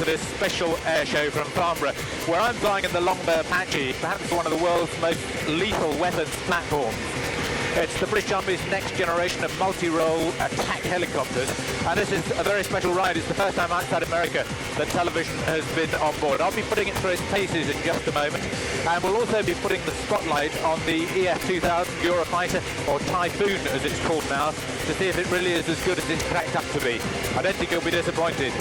to this special air show from Farnborough, where I'm flying in the Longbow Apache, perhaps one of the world's most lethal weapons platforms. It's the British Army's next generation of multi-role attack helicopters, and this is a very special ride. It's the first time outside America that television has been on board. I'll be putting it through its paces in just a moment, and we'll also be putting the spotlight on the EF-2000 Eurofighter, or Typhoon as it's called now, to see if it really is as good as it's cracked up to be. I don't think you'll be disappointed.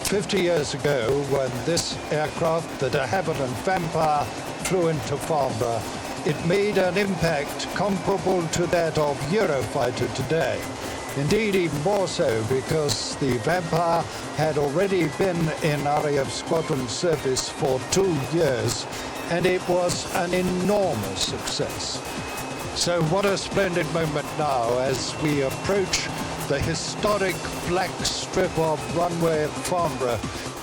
50 years ago, when this aircraft, the de Havilland Vampire, flew into Farnborough, it made an impact comparable to that of Eurofighter today. Indeed, even more so, because the Vampire had already been in RAF squadron service for 2 years, and it was an enormous success. So what a splendid moment now as we approach the historic black strip of runway at Farnborough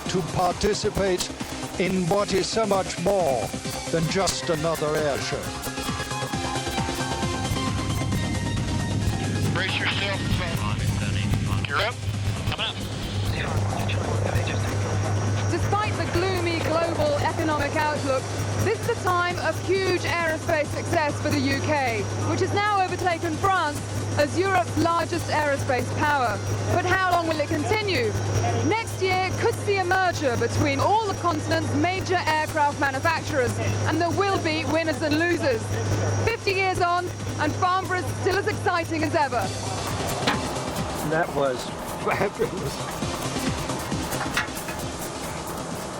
to participate in what is so much more than just another air show. Brace yourself. You're up. Come up. Despite the gloomy global economic outlook, this is a time of huge aerospace success for the UK, which has now overtaken France as Europe's largest aerospace power. But how long will it continue? Next year could see a merger between all the continent's major aircraft manufacturers, and there will be winners and losers. 50 years on, and Farnborough's still as exciting as ever. That was fabulous.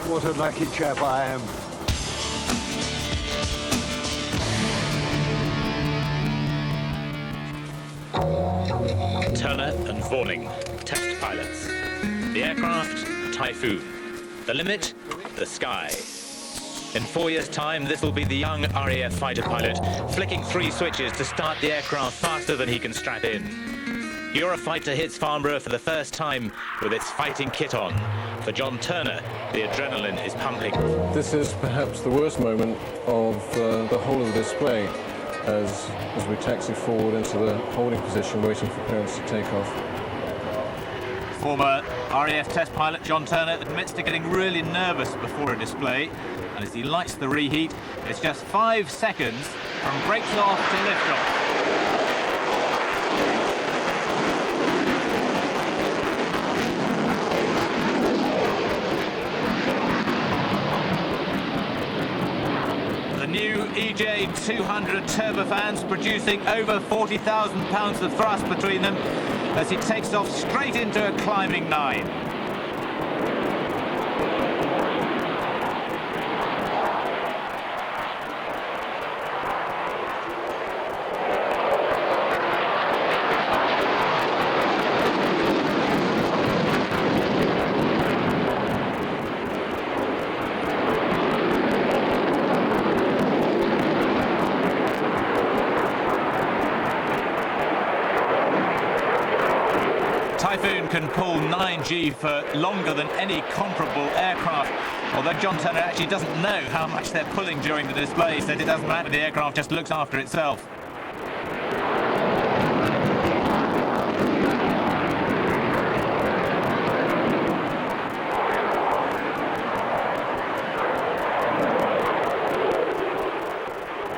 What a lucky chap I am. Turner and Vorning, test pilots. The aircraft, Typhoon. The limit, the sky. In 4 years' time, this will be the young RAF fighter pilot flicking 3 switches to start the aircraft faster than he can strap in. Eurofighter hits Farnborough for the first time with its fighting kit on. For John Turner, the adrenaline is pumping. This is perhaps the worst moment of the whole of the display as we taxi forward into the holding position waiting for clearance to take off. Former RAF test pilot John Turner admits to getting really nervous before a display, and as he lights the reheat, it's just 5 seconds from brakes off to liftoff. EJ200 turbofans producing over 40,000 pounds of thrust between them as he takes off straight into a climbing 9. Typhoon can pull 9G for longer than any comparable aircraft, although John Turner actually doesn't know how much they're pulling during the display, so it doesn't matter, the aircraft just looks after itself.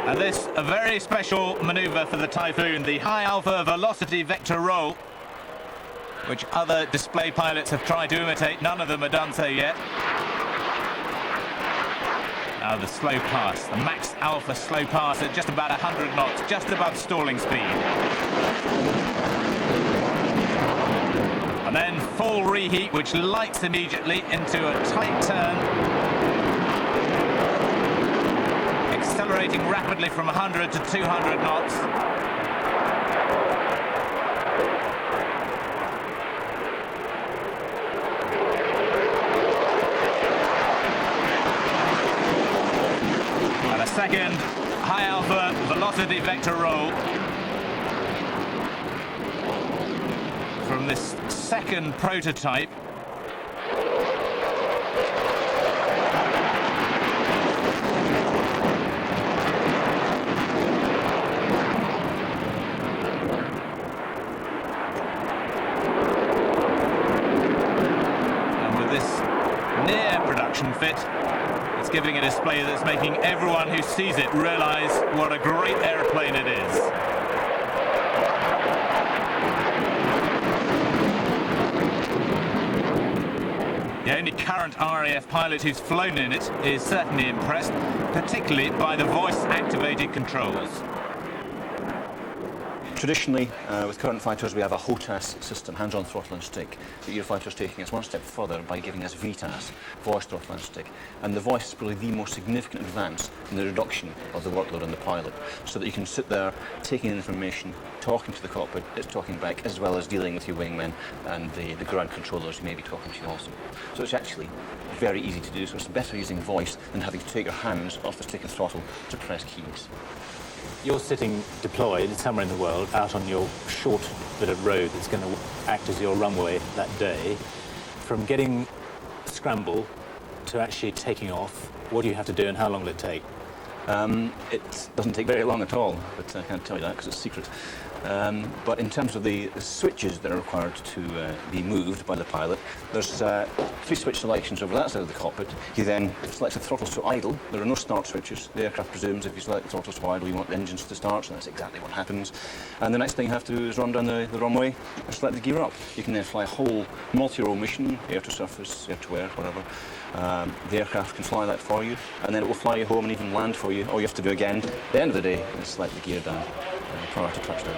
And this, a very special manoeuvre for the Typhoon, the high alpha velocity vector roll, which other display pilots have tried to imitate. None of them have done so yet. Now the slow pass, the max alpha slow pass at just about 100 knots, just above stalling speed. And then full reheat, which lights immediately into a tight turn. Accelerating rapidly from 100 to 200 knots. Second high alpha velocity vector roll from this second prototype. action fit. It's giving a display that's making everyone who sees it realise what a great aeroplane it is. The only current RAF pilot who's flown in it is certainly impressed, particularly by the voice-activated controls. Traditionally, with current fighters, we have a HOTAS system, hands-on throttle and stick. The Eurofighter's taking us one step further by giving us VTAS, voice, throttle and stick. And the voice is probably the most significant advance in the reduction of the workload on the pilot, so that you can sit there taking in information, talking to the cockpit, it's talking back, as well as dealing with your wingmen and the ground controllers who may be talking to you also. So it's actually very easy to do, so it's better using voice than having to take your hands off the stick and throttle to press keys. You're sitting deployed somewhere in the world, out on your short bit of road that's going to act as your runway that day. From getting scramble to actually taking off, what do you have to do and how long will it take? It doesn't take very long at all, but I can't tell you that because it's secret. But in terms of the switches that are required to be moved by the pilot, there's 3 switch selections over that side of the cockpit. He then selects the throttles to idle. There are no start switches. The aircraft presumes if you select the throttles to idle, you want the engines to start, so that's exactly what happens. And the next thing you have to do is run down the runway and select the gear up. You can then fly a whole multi-role mission, air to surface, air to air, whatever. The aircraft can fly that for you, and then it will fly you home and even land for you. All you have to do again at the end of the day is select the gear down prior to touchdown.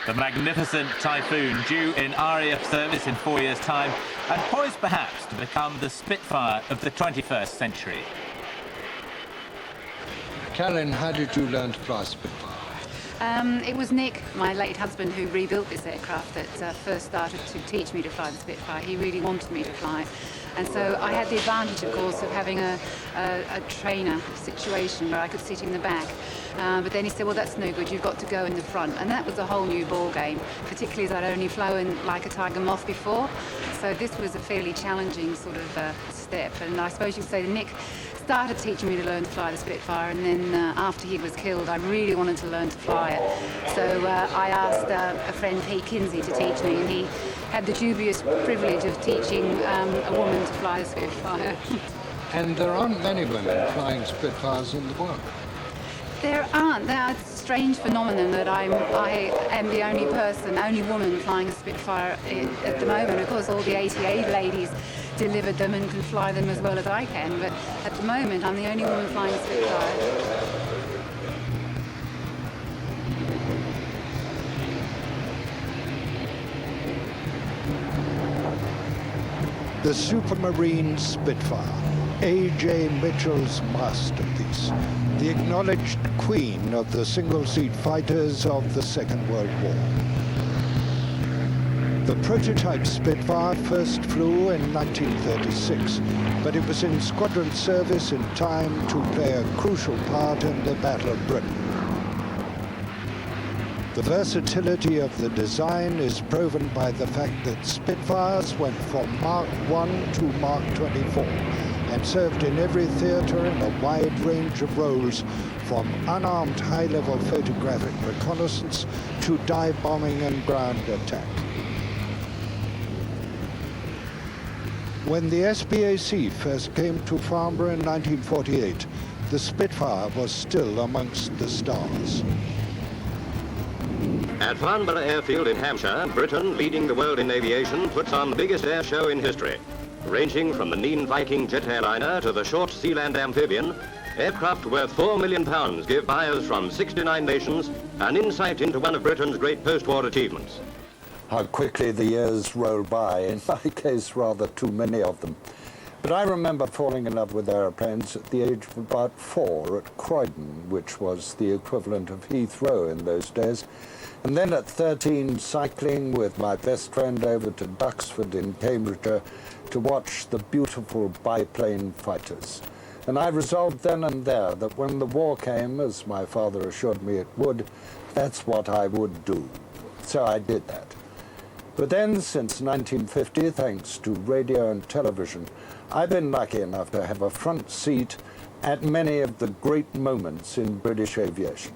The magnificent Typhoon, due in RAF service in 4 years' time, and poised perhaps to become the Spitfire of the 21st century. Carolyn, how did you learn to fly Spitfire? It was Nick, my late husband, who rebuilt this aircraft that first started to teach me to fly the Spitfire. He really wanted me to fly it. And so I had the advantage, of course, of having a trainer situation where I could sit in the back. But then he said, well, that's no good, you've got to go in the front. And that was a whole new ball game, particularly as I'd only flown like a Tiger Moth before. So this was a fairly challenging sort of step. And I suppose you'd say that Nick started teaching me to learn to fly the Spitfire, and then after he was killed, I really wanted to learn to fly it. So I asked a friend, Pete Kinsey, to teach me, and he had the dubious privilege of teaching a woman to fly the Spitfire. And there aren't many women flying Spitfires in the world. There aren't. There are a strange phenomenon that I am the only woman flying a Spitfire at the moment. Of course, all the 88 ladies delivered them and can fly them as well as I can, but at the moment I'm the only woman flying a Spitfire. The Supermarine Spitfire, A.J. Mitchell's masterpiece, the acknowledged queen of the single-seat fighters of the Second World War. The prototype Spitfire first flew in 1936, but it was in squadron service in time to play a crucial part in the Battle of Britain. The versatility of the design is proven by the fact that Spitfires went from Mark I to Mark 24 and served in every theatre in a wide range of roles, from unarmed high-level photographic reconnaissance to dive bombing and ground attack. When the SPAC first came to Farnborough in 1948, the Spitfire was still amongst the stars. At Farnborough Airfield in Hampshire, Britain, leading the world in aviation, puts on the biggest air show in history. Ranging from the Nene Viking jet airliner to the short Sealand amphibian, aircraft worth £4 million give buyers from 69 nations an insight into one of Britain's great post-war achievements. How quickly the years roll by, in my case rather too many of them. But I remember falling in love with aeroplanes at the age of about 4 at Croydon, which was the equivalent of Heathrow in those days. And then at 13, cycling with my best friend over to Duxford in Cambridgeshire to watch the beautiful biplane fighters. And I resolved then and there that when the war came, as my father assured me it would, that's what I would do. So I did that. But then, since 1950, thanks to radio and television, I've been lucky enough to have a front seat at many of the great moments in British aviation.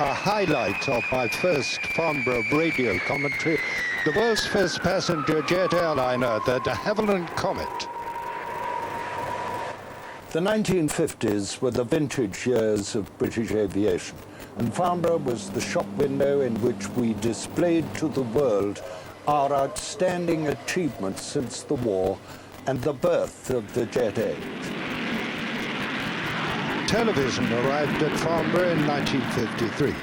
a highlight of my first Farnborough radio commentary, the world's first passenger jet airliner, the de Havilland Comet. The 1950s were the vintage years of British aviation, and Farnborough was the shop window in which we displayed to the world our outstanding achievements since the war and the birth of the jet age. Television arrived at Farnborough in 1953,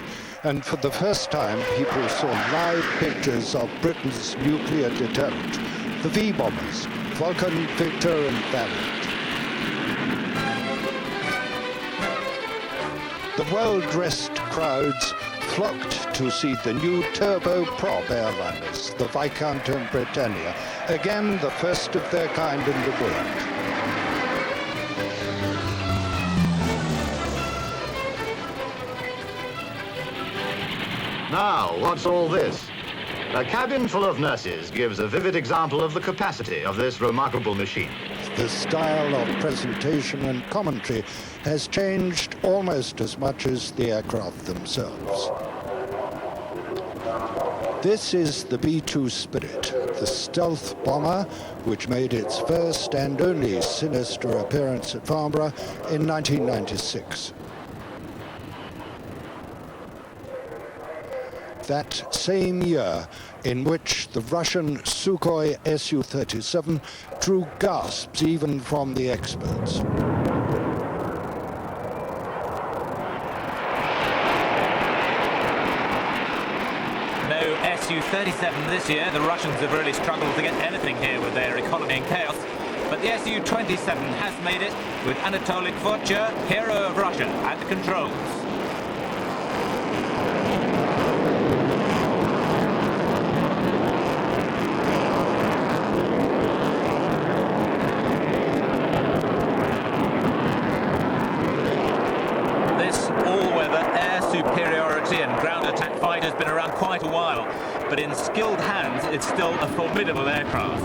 and for the first time people saw live pictures of Britain's nuclear deterrent, the V-bombers, Vulcan, Victor and Valiant. The well-dressed crowds flocked to see the new turboprop airliners, the Viscount and Britannia, again the first of their kind in the world. Now, what's all this? A cabin full of nurses gives a vivid example of the capacity of this remarkable machine. The style of presentation and commentary has changed almost as much as the aircraft themselves. This is the B-2 Spirit, the stealth bomber, which made its first and only sinister appearance at Farnborough in 1996. That same year in which the Russian Sukhoi Su-37 drew gasps even from the experts. No Su-37 this year. The Russians have really struggled to get anything here with their economy and chaos. But the Su-27 has made it with Anatoly Tvorcha, hero of Russia, at the controls. Quite a while, but in skilled hands it's still a formidable aircraft.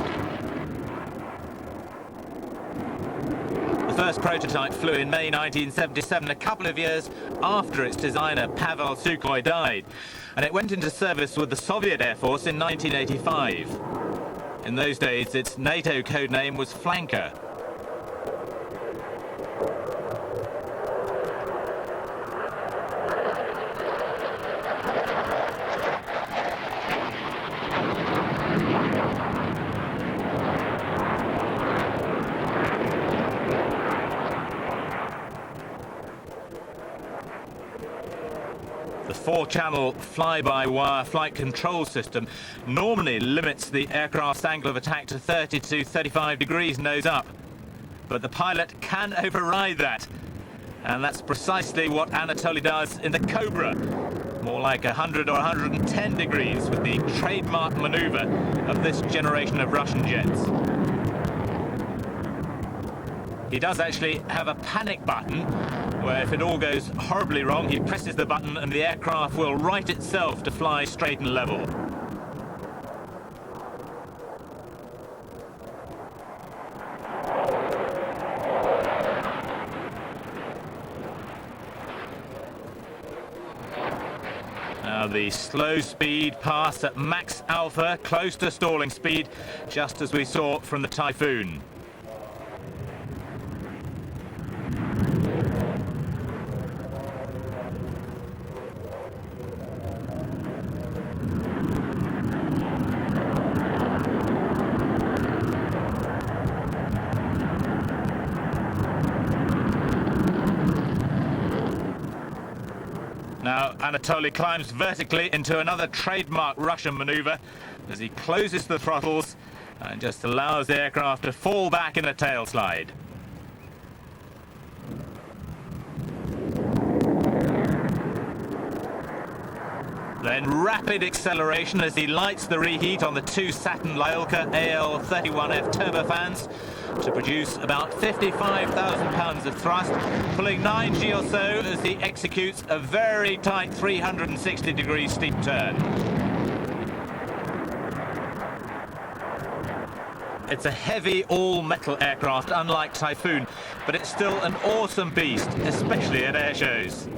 The first prototype flew in May 1977, a couple of years after its designer Pavel Sukhoi died, and it went into service with the Soviet Air Force in 1985. In those days its NATO codename was Flanker. The four-channel fly-by-wire flight control system normally limits the aircraft's angle of attack to 30 to 35 degrees nose up. But the pilot can override that. And that's precisely what Anatoly does in the Cobra. More like 100 or 110 degrees with the trademark maneuver of this generation of Russian jets. He does actually have a panic button, where if it all goes horribly wrong, he presses the button and the aircraft will right itself to fly straight and level. Now the slow speed pass at max alpha, close to stalling speed, just as we saw from the Typhoon. Now Anatoly climbs vertically into another trademark Russian maneuver as he closes the throttles and just allows the aircraft to fall back in a tail slide. Then rapid acceleration as he lights the reheat on the two Saturn Lyulka AL31F turbofans to produce about 55,000 pounds of thrust, pulling 9G or so as he executes a very tight 360-degree steep turn. It's a heavy all-metal aircraft, unlike Typhoon, but it's still an awesome beast, especially at air shows.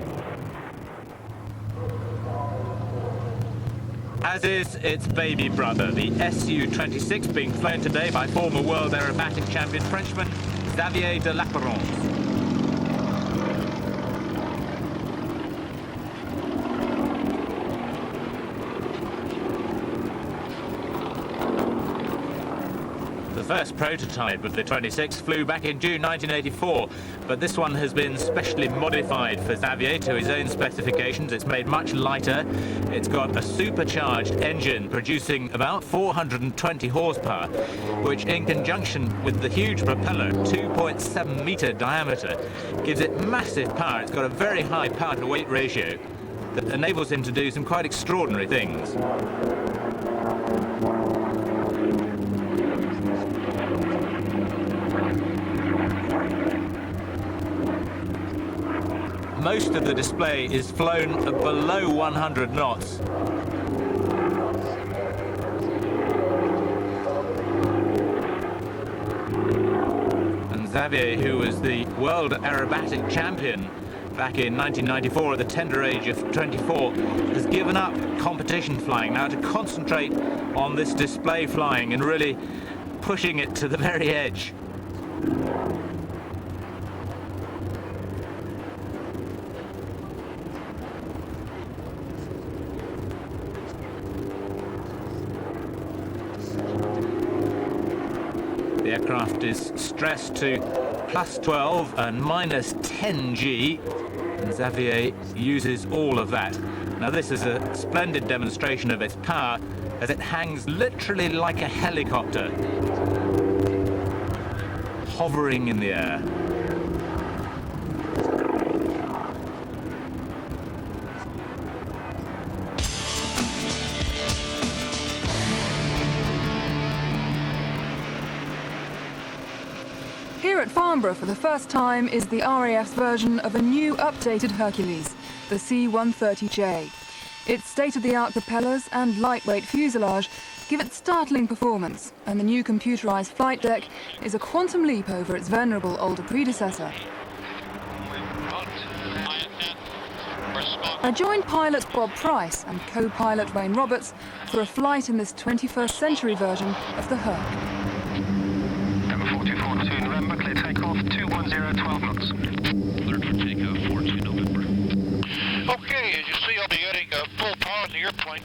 as is its baby brother, the Su-26, being flown today by former world aerobatic champion Frenchman Xavier de Lapperance. The first prototype of the 26 flew back in June 1984, but this one has been specially modified for Xavier to his own specifications. It's made much lighter. It's got a supercharged engine producing about 420 horsepower, which in conjunction with the huge propeller, 2.7 meter diameter, gives it massive power. It's got a very high power to weight ratio that enables him to do some quite extraordinary things. Most of the display is flown below 100 knots. And Xavier, who was the world aerobatic champion back in 1994 at the tender age of 24, has given up competition flying now to concentrate on this display flying and really pushing it to the very edge. The aircraft is stressed to plus 12 and minus 10 G, and Xavier uses all of that. Now this is a splendid demonstration of its power as it hangs literally like a helicopter, hovering in the air. Here at Farnborough for the first time is the RAF's version of a new updated Hercules, the C-130J. Its state-of-the-art propellers and lightweight fuselage give it startling performance, and the new computerized flight deck is a quantum leap over its venerable older predecessor. I joined pilot Bob Price and co-pilot Wayne Roberts for a flight in this 21st century version of the Herc. Number 4242 November, clear takeoff, 210, 12 knots. Clear for takeoff, 42 November. Okay, as you see, I'll be getting full power in the airplane.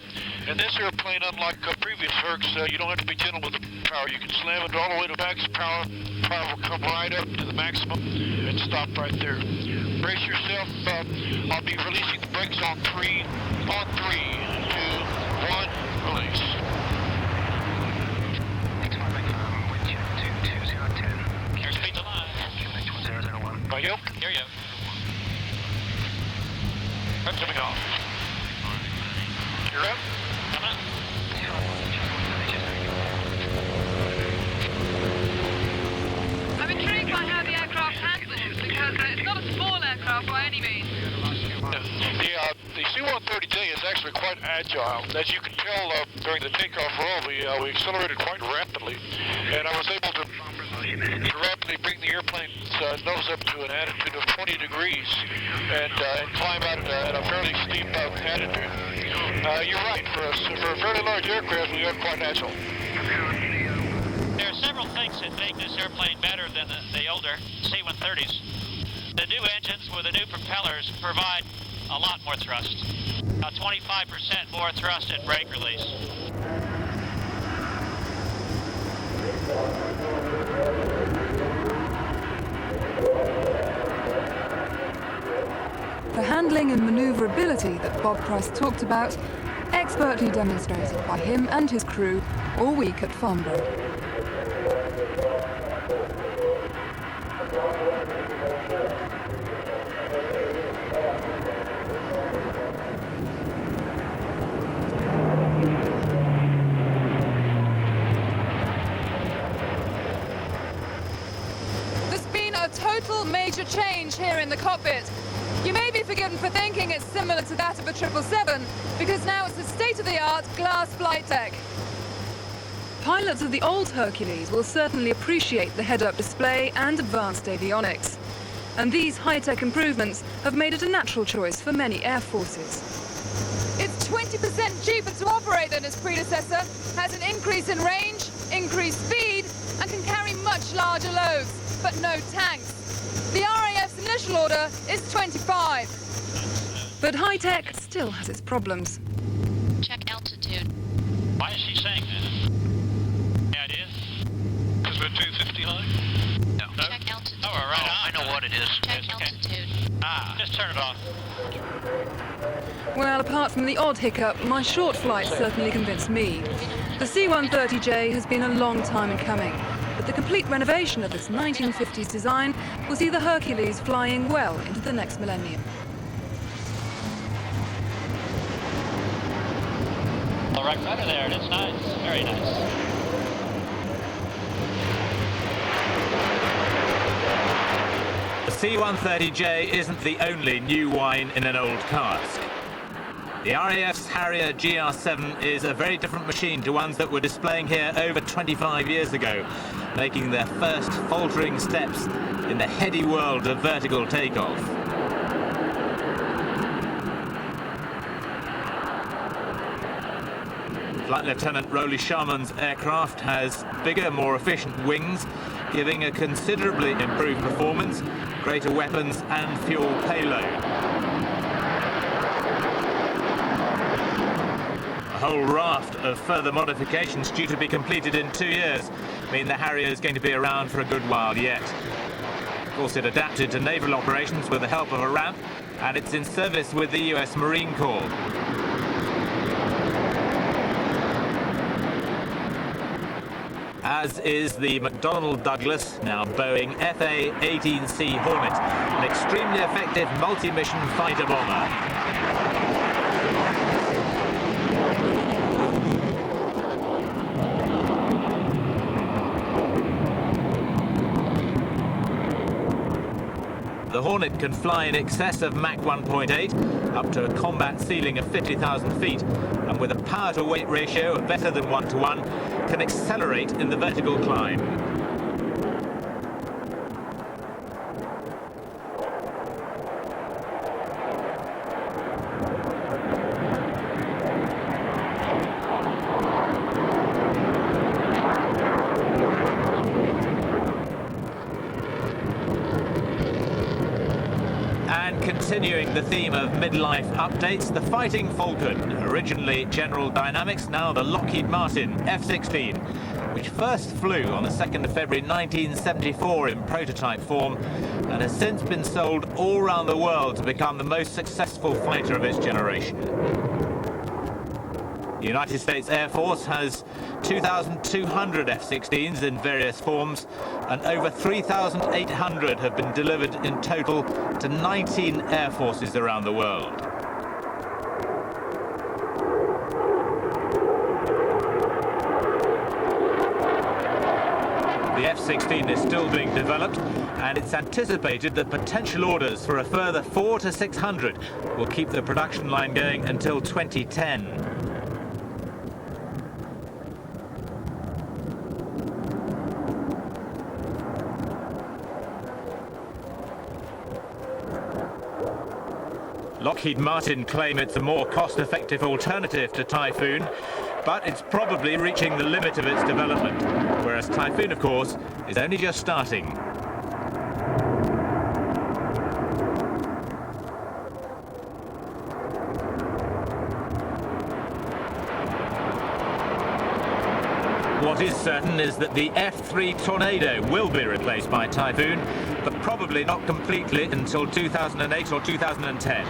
And this airplane, unlike previous Hercs, you don't have to be gentle with the power. You can slam it all the way to max power. Power will come right up to the maximum and stop right there. Brace yourself. I'll be releasing the brakes on 3, on 3, 2, 1, release. Airspeed to line. Right, you? Here you. That's coming off. You're up? Come on. I'm intrigued by how the aircraft handles, because it's not a small aircraft by any means. The C-130J is actually quite agile. As you can tell during the takeoff roll, we accelerated quite rapidly, and I was able to rapidly bring the airplane's nose up to an attitude of 20 degrees and climb out at a fairly steep attitude. You're right, for a very large aircraft, we are quite agile. There are several things that make this airplane better than the older C-130s. The new engines with the new propellers provide a lot more thrust, about 25% more thrust at brake release. The handling and maneuverability that Bob Price talked about, expertly demonstrated by him and his crew all week at Farnborough. There's been a total major change here in the cockpit. You may be forgiven for thinking it's similar to that of a 777, because now it's a state-of-the-art glass flight deck. Pilots of the old Hercules will certainly appreciate the head-up display and advanced avionics. And these high-tech improvements have made it a natural choice for many air forces. It's 20% cheaper to operate freight than its predecessor, has an increase in range, increased speed, and can carry much larger loads, but no tanks. The RAF's initial order is 25. But high-tech still has its problems. Check altitude. Why is she saying that? Any ideas? Because we're 250 high? No. Check altitude. Oh, we're right on. I know what it is. Check Yes, okay. altitude. Just turn it off. Well, apart from the odd hiccup, my short flight certainly convinced me. The C-130J has been a long time in coming, but the complete renovation of its 1950s design will see the Hercules flying well into the next millennium. All right, right there. It's nice. Very nice. The C-130J isn't the only new wine in an old cask. The RAF's Harrier GR7 is a very different machine to ones that were displaying here over 25 years ago, making their first faltering steps in the heady world of vertical takeoff. Flight Lieutenant Rolly Sharman's aircraft has bigger, more efficient wings, giving a considerably improved performance, greater weapons and fuel payload. A whole raft of further modifications due to be completed in 2 years mean the Harrier is going to be around for a good while yet. Of course, it adapted to naval operations with the help of a ramp, and it's in service with the US Marine Corps. As is the McDonnell Douglas, now Boeing FA-18C Hornet, an extremely effective multi-mission fighter bomber. The Hornet can fly in excess of Mach 1.8, up to a combat ceiling of 50,000 feet, and with a power-to-weight ratio of better than 1:1, can accelerate in the vertical climb. Continuing the theme of midlife updates, the Fighting Falcon, originally General Dynamics, now the Lockheed Martin F-16, which first flew on the 2nd of February 1974 in prototype form and has since been sold all around the world to become the most successful fighter of its generation. The United States Air Force has 2,200 F-16s in various forms, and over 3,800 have been delivered in total to 19 air forces around the world. The F-16 is still being developed, and it's anticipated that potential orders for a further 400 to 600 will keep the production line going until 2010. Lockheed Martin claim it's a more cost-effective alternative to Typhoon, but it's probably reaching the limit of its development, whereas Typhoon, of course, is only just starting. What is certain is that the F-3 Tornado will be replaced by Typhoon, but probably not completely until 2008 or 2010.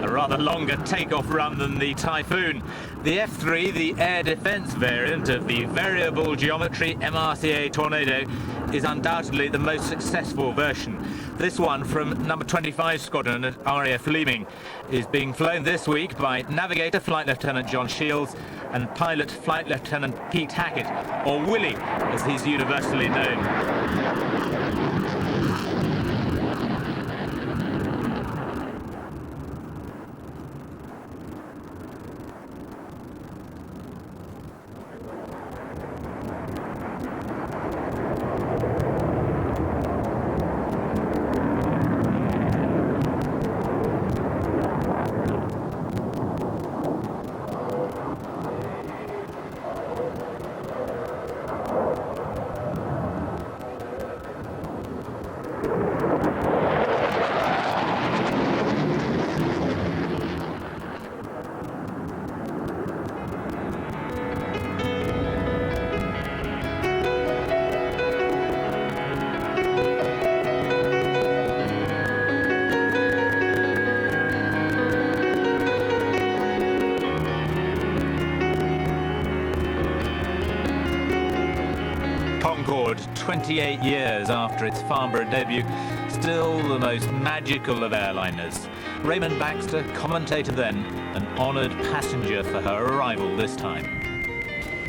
Rather longer takeoff run than the Typhoon. The F-3, the air defense variant of the variable geometry MRCA Tornado, is undoubtedly the most successful version. This one from number 25 Squadron at RAF Leeming is being flown this week by Navigator Flight Lieutenant John Shields and Pilot Flight Lieutenant Pete Hackett, or Willie as he's universally known. Concorde, 28 years after its Farnborough debut, still the most magical of airliners. Raymond Baxter, commentator then, an honoured passenger for her arrival this time.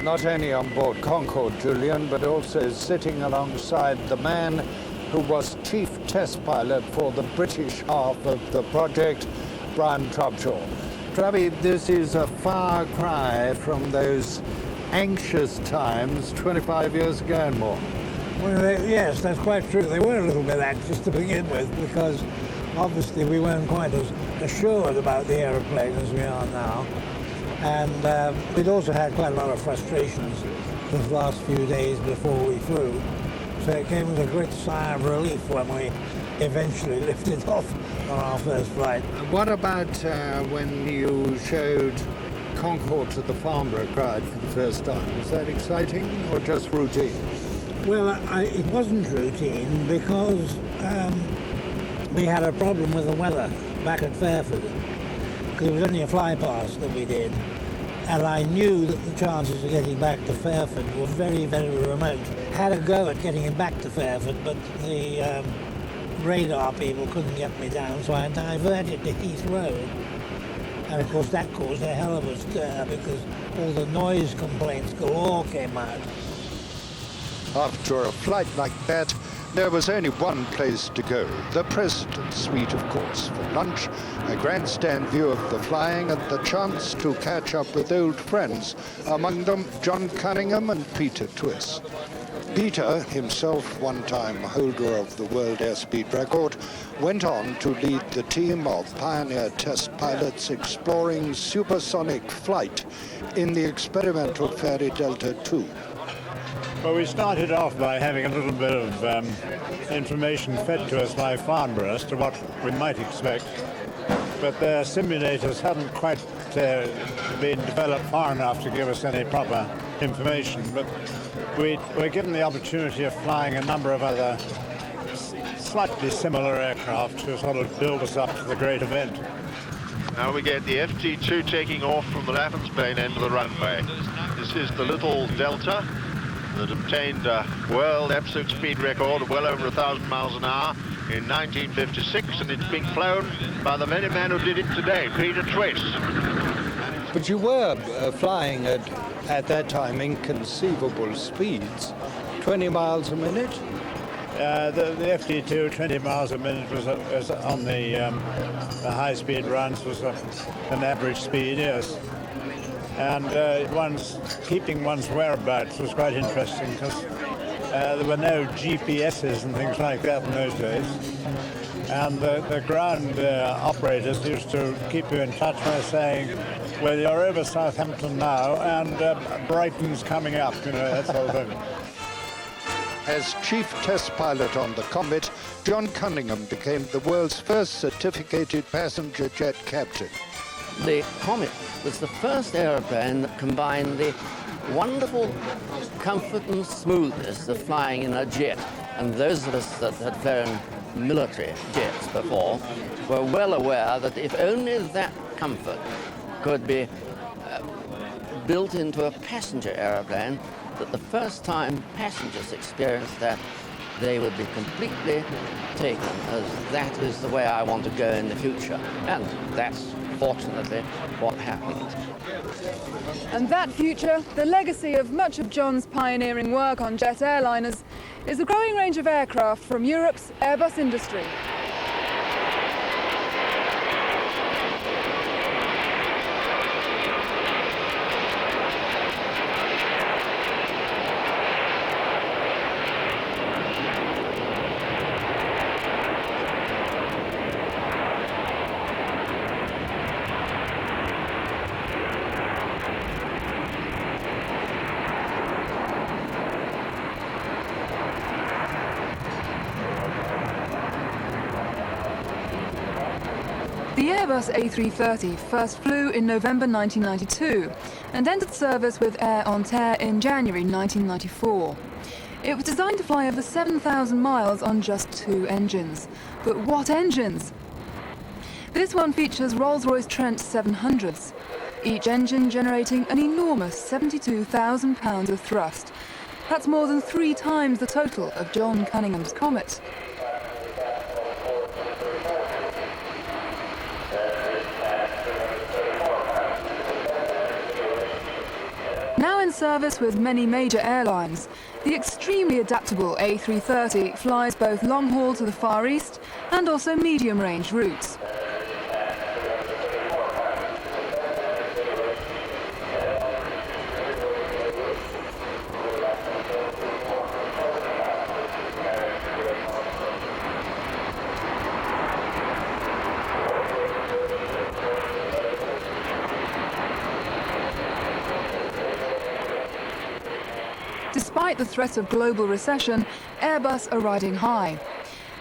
Not only on board Concorde, Julian, but also sitting alongside the man who was chief test pilot for the British half of the project, Brian Trubshaw. Trubby, this is a far cry from those anxious times 25 years ago and more. Well, yes, that's quite true. They were a little bit anxious to begin with because obviously we weren't quite as assured about the aeroplane as we are now. And we'd also had quite a lot of frustrations the last few days before we flew. So it came as a great sigh of relief when we eventually lifted off on our first flight. What about when you showed Concorde to the Farnborough crowd for the first time? Was that exciting or just routine? Well, it wasn't routine because we had a problem with the weather back at Fairford. Because it was only a fly past that we did. And I knew that the chances of getting back to Fairford were very, very remote. Had a go at getting him back to Fairford, but the radar people couldn't get me down, so I diverted to Heathrow. And of course that caused a hell of a stir because all the noise complaints galore came out. After a flight like that, there was only one place to go, the President's Suite, of course, for lunch, a grandstand view of the flying, and the chance to catch up with old friends, among them John Cunningham and Peter Twiss. Peter, himself one-time holder of the world airspeed record, went on to lead the team of pioneer test pilots exploring supersonic flight in the experimental Fairy Delta II. Well, we started off by having a little bit of information fed to us by Farnborough as to what we might expect, but their simulators hadn't quite been developed far enough to give us any proper information. But we were given the opportunity of flying a number of other slightly similar aircraft to sort of build us up to the great event. Now we get the FT2 taking off from the Raffensbane end of the runway. This is the little Delta that obtained a world absolute speed record of well over 1,000 miles an hour in 1956, and it's being flown by the very man who did it today, Peter Twiss. But you were flying at that time inconceivable speeds, 20 miles a minute? The FT2, 20 miles a minute was on the high-speed runs, was an average speed, yes. And keeping one's whereabouts was quite interesting because there were no GPSs and things like that in those days. And the ground operators used to keep you in touch by saying, well, you're over Southampton now and Brighton's coming up, you know, that sort of thing. As chief test pilot on the Comet, John Cunningham became the world's first certificated passenger jet captain. The Comet was the first aeroplane that combined the wonderful comfort and smoothness of flying in a jet. And those of us that had flown military jets before were well aware that if only that comfort could be built into a passenger aeroplane, that the first time passengers experienced that, they would be completely taken as that is the way I want to go in the future. And that's fortunately what happened. And that future, the legacy of much of John's pioneering work on jet airliners, is the growing range of aircraft from Europe's Airbus industry. The Airbus A330 first flew in November 1992 and entered service with Air en Terre in January 1994. It was designed to fly over 7,000 miles on just 2 engines. But what engines? This one features Rolls-Royce Trent 700s, each engine generating an enormous 72,000 pounds of thrust. That's more than 3 times the total of John Cunningham's Comet. Now in service with many major airlines, the extremely adaptable A330 flies both long-haul to the Far East and also medium-range routes. Despite the threat of global recession, Airbus are riding high.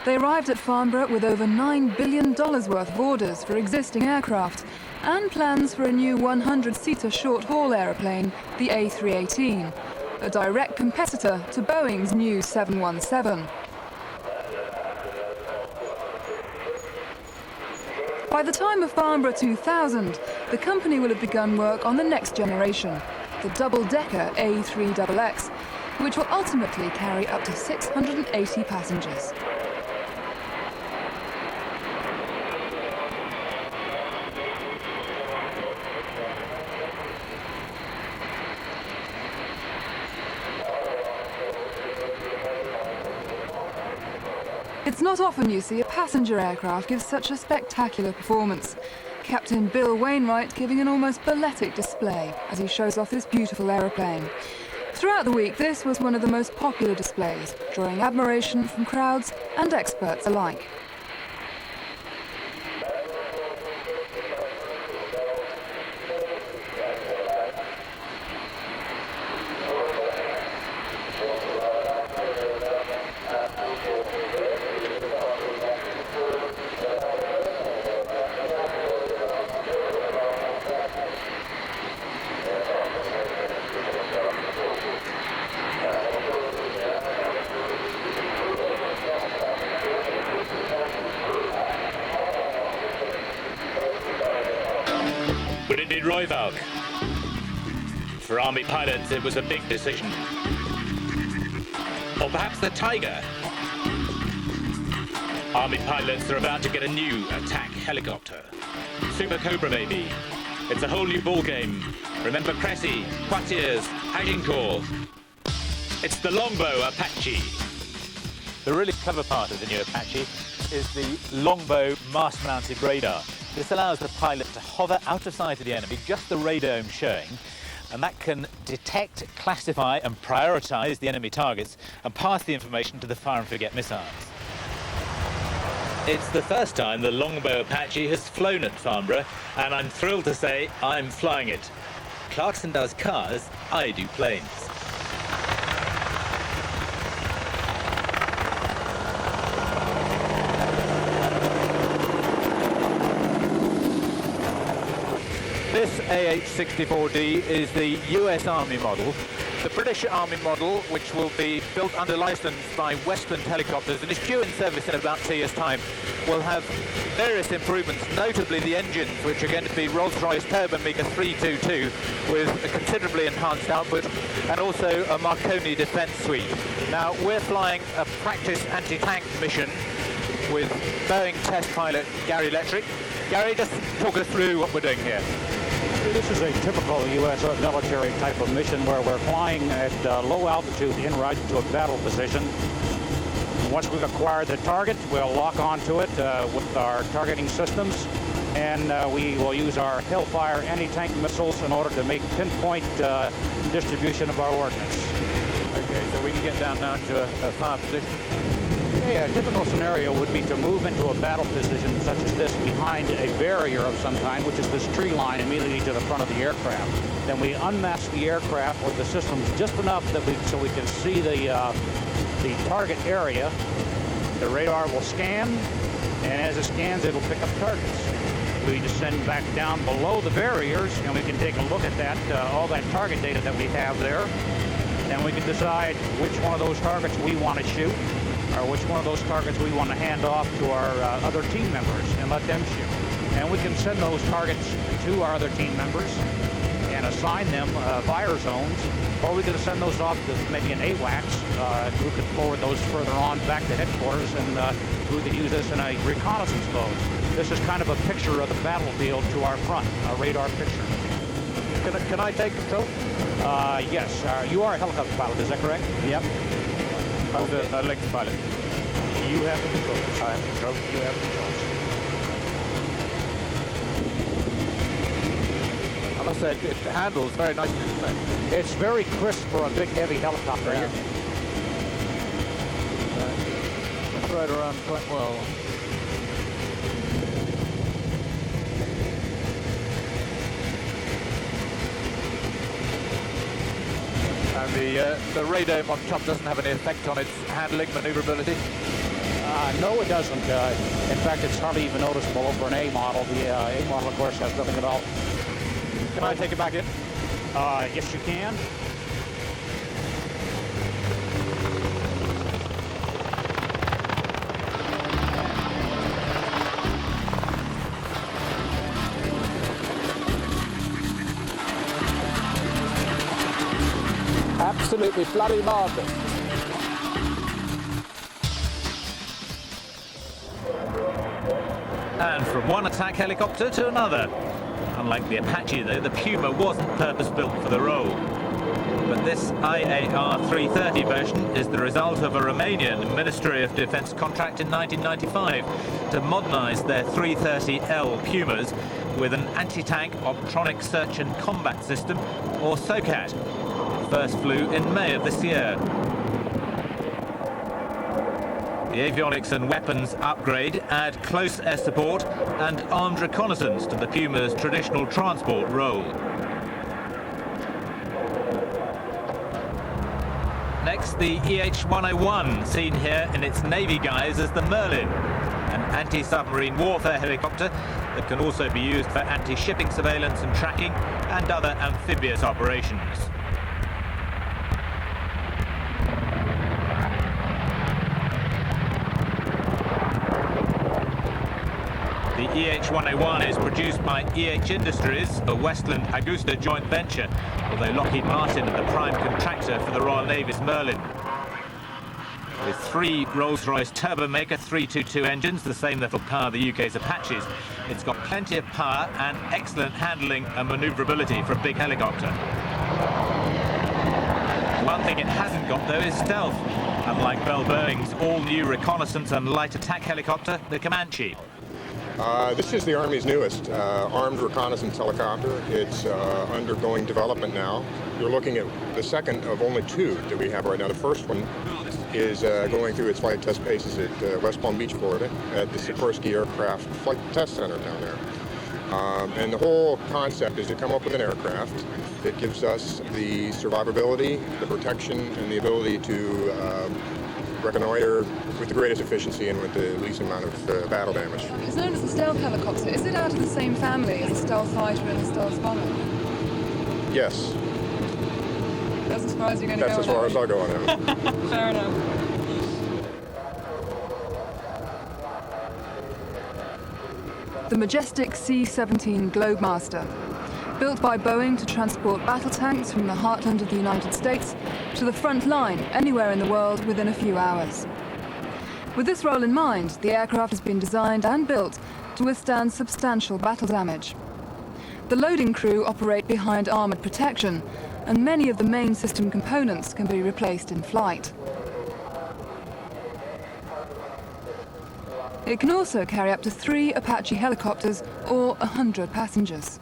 They arrived at Farnborough with over $9 billion worth of orders for existing aircraft and plans for a new 100-seater short-haul aeroplane, the A318, a direct competitor to Boeing's new 717. By the time of Farnborough 2000, the company will have begun work on the next generation, the double-decker A3XX, which will ultimately carry up to 680 passengers. It's not often you see a passenger aircraft give such a spectacular performance. Captain Bill Wainwright giving an almost balletic display as he shows off this beautiful aeroplane. Throughout the week, this was one of the most popular displays, drawing admiration from crowds and experts alike. But it did Roy Valk. For Army pilots, it was a big decision. Or perhaps the Tiger. Army pilots are about to get a new attack helicopter. Super Cobra, baby. It's a whole new ball game. Remember Cressy, Poitiers, Agincourt. It's the Longbow Apache. The really clever part of the new Apache is the Longbow mast-mounted radar. This allows the pilot to hover out of sight of the enemy, just the radome showing, and that can detect, classify and prioritise the enemy targets and pass the information to the fire and forget missiles. It's the first time the Longbow Apache has flown at Farnborough, and I'm thrilled to say I'm flying it. Clarkson does cars, I do planes. This AH-64D is the US Army model. The British Army model, which will be built under license by Westland Helicopters and is due in service in about 2 years' time, will have various improvements, notably the engines, which are going to be Rolls-Royce Turbomeca 322 with a considerably enhanced output, and also a Marconi defence suite. Now, we're flying a practice anti-tank mission with Boeing test pilot Gary Lettrick. Gary, just talk us through what we're doing here. This is a typical U.S. military type of mission where we're flying at low altitude en route to a battle position. Once we've acquired the target, we'll lock onto it with our targeting systems, and we will use our Hellfire anti-tank missiles in order to make pinpoint distribution of our ordnance. Okay, so we can get down now to a fire position. Yeah, a typical scenario would be to move into a battle position such as this behind a barrier of some kind, which is this tree line immediately to the front of the aircraft. Then we unmask the aircraft with the systems just enough that so we can see the target area. The radar will scan, and as it scans, it'll pick up targets. we descend back down below the barriers, and we can take a look at that, all that target data that we have there. And we can decide which one of those targets we want to shoot, or which one of those targets we want to hand off to our other team members and let them shoot. And we can send those targets to our other team members and assign them fire zones, or we could send those off to maybe an AWACS who could forward those further on back to headquarters, and we could use this in a reconnaissance mode. This is kind of a picture of the battlefield to our front, a radar picture. Can I take control? Yes. You are a helicopter pilot, is that correct? Yep. I'm the electric pilot. You have the controls. I have control. You have the controls. I must say, it handles very nicely, isn't it? It's very crisp for a big, heavy helicopter. Yeah. It's right around quite well. And the radome on top doesn't have any effect on its handling, maneuverability? No, it doesn't. In fact, it's hardly even noticeable over an A model. The A model, of course, has nothing at all. Can I take it back in? Yes, you can. Absolutely bloody marvelous. And from one attack helicopter to another. Unlike the Apache, though, the Puma wasn't purpose-built for the role. But this IAR 330 version is the result of a Romanian Ministry of Defence contract in 1995 to modernise their 330L Pumas with an anti-tank optronic search and combat system, or SOCAT. First flew in May of this year. The avionics and weapons upgrade add close air support and armed reconnaissance to the Puma's traditional transport role. Next, the EH-101, seen here in its Navy guise as the Merlin, an anti-submarine warfare helicopter that can also be used for anti-shipping surveillance and tracking and other amphibious operations. The EH-101 is produced by EH Industries, a Westland Augusta joint venture, although Lockheed Martin are the prime contractor for the Royal Navy's Merlin. With 3 Rolls-Royce Turbomaker 322 engines, the same that will power the UK's Apaches, it's got plenty of power and excellent handling and manoeuvrability for a big helicopter. One thing it hasn't got, though, is stealth, unlike Bell Boeing's all-new reconnaissance and light attack helicopter, the Comanche. This is the Army's newest armed reconnaissance helicopter. It's undergoing development now. You're looking at the second of only 2 that we have right now. The first one is going through its flight test paces at West Palm Beach, Florida, at the Sikorsky Aircraft Flight Test Center down there. And the whole concept is to come up with an aircraft that gives us the survivability, the protection, and the ability to reconnoiter with the greatest efficiency and with the least amount of battle damage. It's known as the stealth helicopter. Is it out of the same family as the stealth fighter and the stealth bomber? Yes. That's as far as you're going to go. That's as far as I'll go on that. Fair enough. The majestic C-17 Globemaster, built by Boeing to transport battle tanks from the heartland of the United States to the front line anywhere in the world within a few hours. With this role in mind, the aircraft has been designed and built to withstand substantial battle damage. The loading crew operate behind armoured protection, and many of the main system components can be replaced in flight. It can also carry up to 3 Apache helicopters or 100 passengers.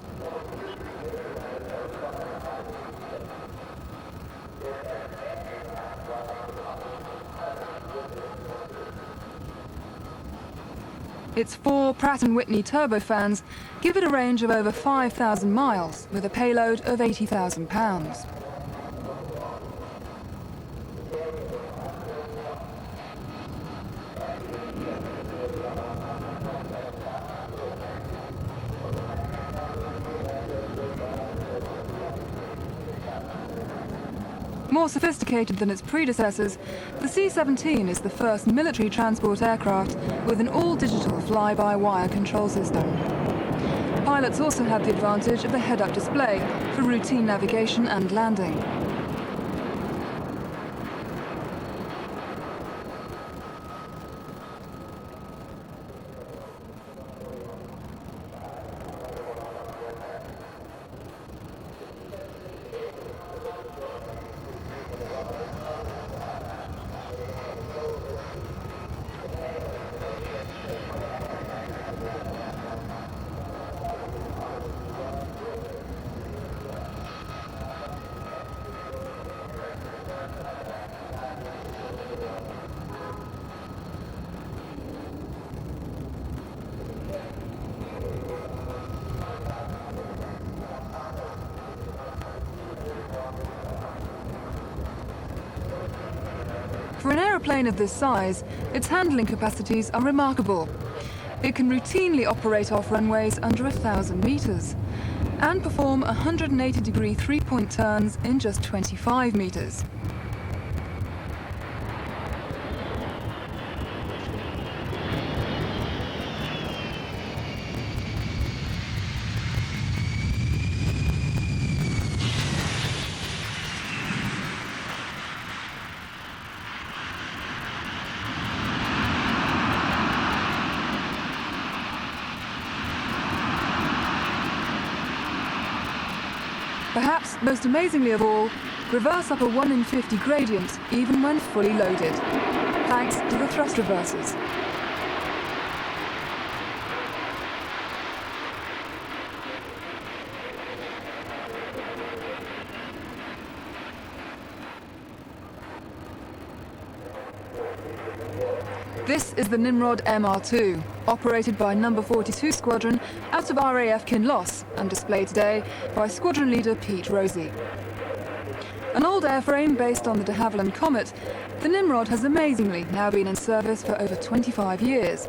Its 4 Pratt & Whitney turbofans give it a range of over 5,000 miles with a payload of 80,000 pounds. more sophisticated than its predecessors, the C-17 is the first military transport aircraft with an all-digital fly-by-wire control system. Pilots also have the advantage of a head-up display for routine navigation and landing. For an aeroplane of this size, its handling capacities are remarkable. It can routinely operate off runways under 1,000 meters and perform 180-degree three-point turns in just 25 meters. Perhaps most amazingly of all, reverse up a 1 in 50 gradient even when fully loaded, thanks to the thrust reversers. This is the Nimrod MR2, operated by No. 42 Squadron out of RAF Kinloss and displayed today by Squadron Leader Pete Rosey. An old airframe based on the de Havilland Comet, the Nimrod has amazingly now been in service for over 25 years,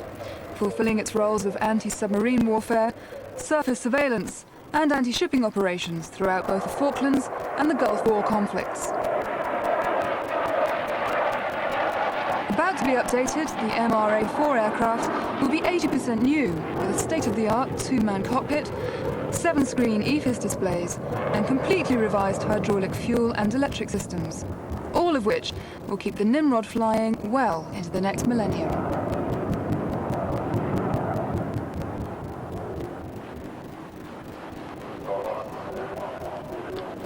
fulfilling its roles of anti-submarine warfare, surface surveillance and anti-shipping operations throughout both the Falklands and the Gulf War conflicts. About to be updated, the MRA-4 aircraft will be 80% new, with a state-of-the-art two-man cockpit, 7-screen EFIS displays, and completely revised hydraulic fuel and electric systems, all of which will keep the Nimrod flying well into the next millennium.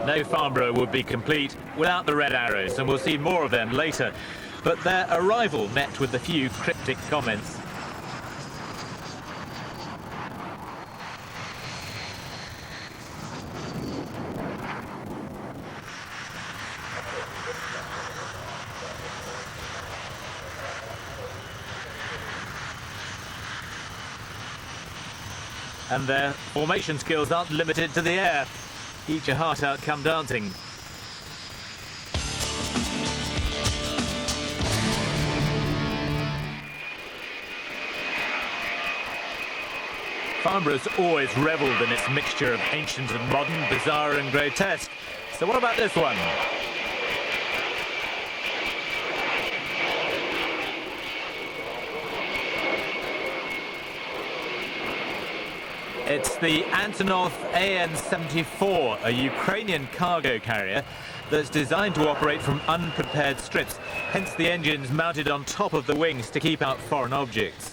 No Farnborough would be complete without the red arrows, and we'll see more of them later. But their arrival met with a few cryptic comments. And their formation skills aren't limited to the air. Eat your heart out, come dancing. Farnborough's always revelled in its mixture of ancient and modern, bizarre and grotesque. So what about this one? It's the Antonov AN-74, a Ukrainian cargo carrier that's designed to operate from unprepared strips, hence the engines mounted on top of the wings to keep out foreign objects.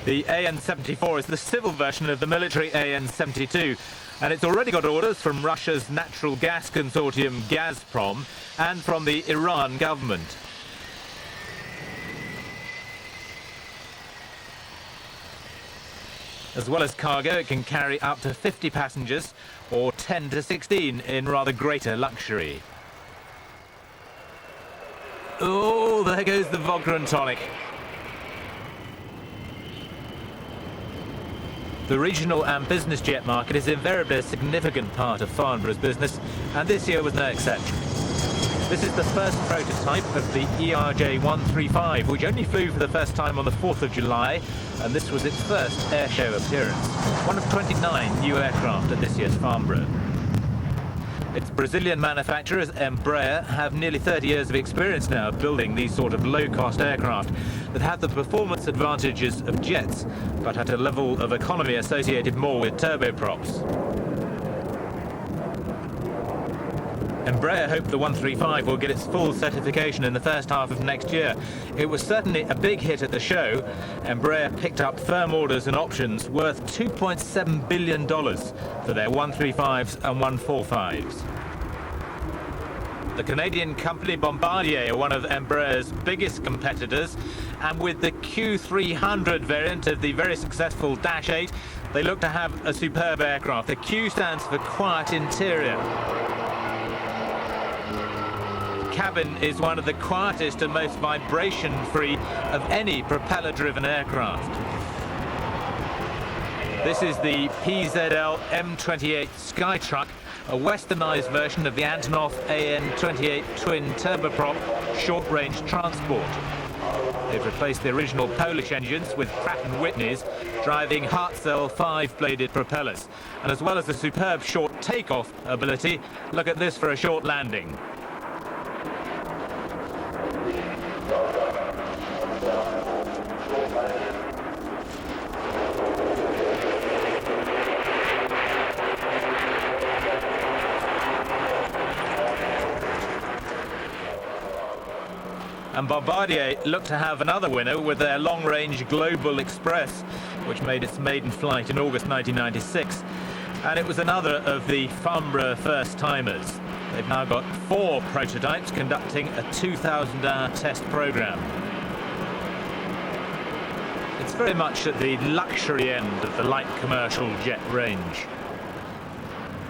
The AN-74 is the civil version of the military AN-72, and it's already got orders from Russia's natural gas consortium Gazprom and from the Iran government. As well as cargo, it can carry up to 50 passengers, or 10 to 16 in rather greater luxury. Oh, there goes the vodka and tonic. The regional and business jet market is invariably a significant part of Farnborough's business, and this year was no exception. This is the first prototype of the ERJ-135, which only flew for the first time on the 4th of July, and this was its first airshow appearance. One of 29 new aircraft at this year's Farnborough. Its Brazilian manufacturers, Embraer, have nearly 30 years of experience now of building these sort of low-cost aircraft that have the performance advantages of jets, but at a level of economy associated more with turboprops. Embraer hope the 135 will get its full certification in the first half of next year. It was certainly a big hit at the show. Embraer picked up firm orders and options worth $2.7 billion for their 135s and 145s. The Canadian company Bombardier are one of Embraer's biggest competitors, and with the Q300 variant of the very successful Dash 8, they look to have a superb aircraft. The Q stands for Quiet Interior. Cabin is one of the quietest and most vibration-free of any propeller-driven aircraft. This is the PZL M28 Skytruck, a westernised version of the Antonov AN28 twin turboprop short-range transport. They've replaced the original Polish engines with Pratt & Whitney's, driving Hartzell 5-bladed propellers. And as well as the superb short takeoff ability, look at this for a short landing. And Bombardier looked to have another winner with their long-range Global Express, which made its maiden flight in August 1996. And it was another of the Farnborough first-timers. They've now got 4 prototypes conducting a 2,000-hour test program. It's very much at the luxury end of the light commercial jet range.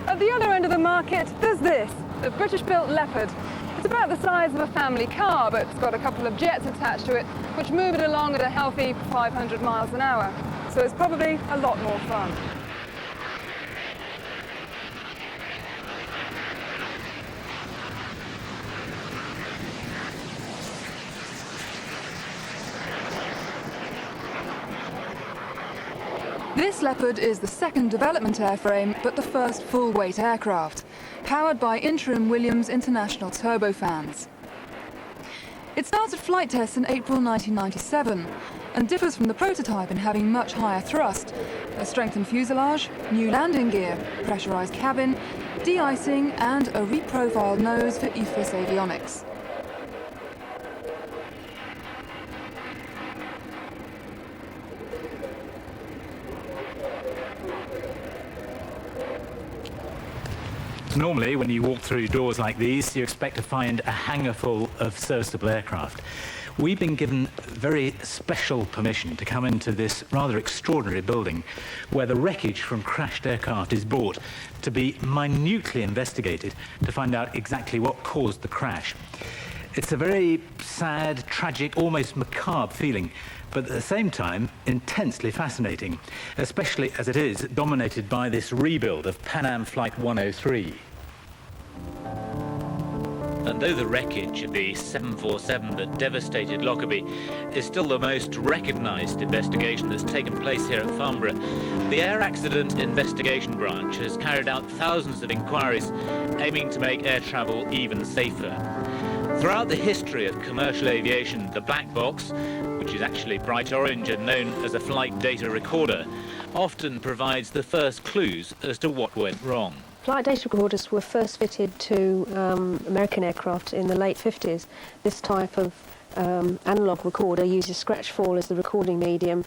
At the other end of the market, there's this, the British-built Leopard. It's about the size of a family car, but it's got a couple of jets attached to it, which move it along at a healthy 500 miles an hour. So it's probably a lot more fun. This Leopard is the second development airframe, but the first full-weight aircraft, powered by interim Williams International turbofans. It started flight tests in April 1997 and differs from the prototype in having much higher thrust, a strengthened fuselage, new landing gear, pressurised cabin, de-icing and a reprofiled nose for EFIS avionics. Normally, when you walk through doors like these, you expect to find a hangar full of serviceable aircraft. We've been given very special permission to come into this rather extraordinary building where the wreckage from crashed aircraft is brought to be minutely investigated to find out exactly what caused the crash. It's a very sad, tragic, almost macabre feeling, but at the same time, intensely fascinating, especially as it is dominated by this rebuild of Pan Am Flight 103. And though the wreckage of the 747 that devastated Lockerbie is still the most recognised investigation that's taken place here at Farnborough, the Air Accident Investigation Branch has carried out thousands of inquiries aiming to make air travel even safer. Throughout the history of commercial aviation, the black box, which is actually bright orange and known as a flight data recorder, often provides the first clues as to what went wrong. Flight data recorders were first fitted to American aircraft in the late 50s. This type of analog recorder uses scratch fall as the recording medium,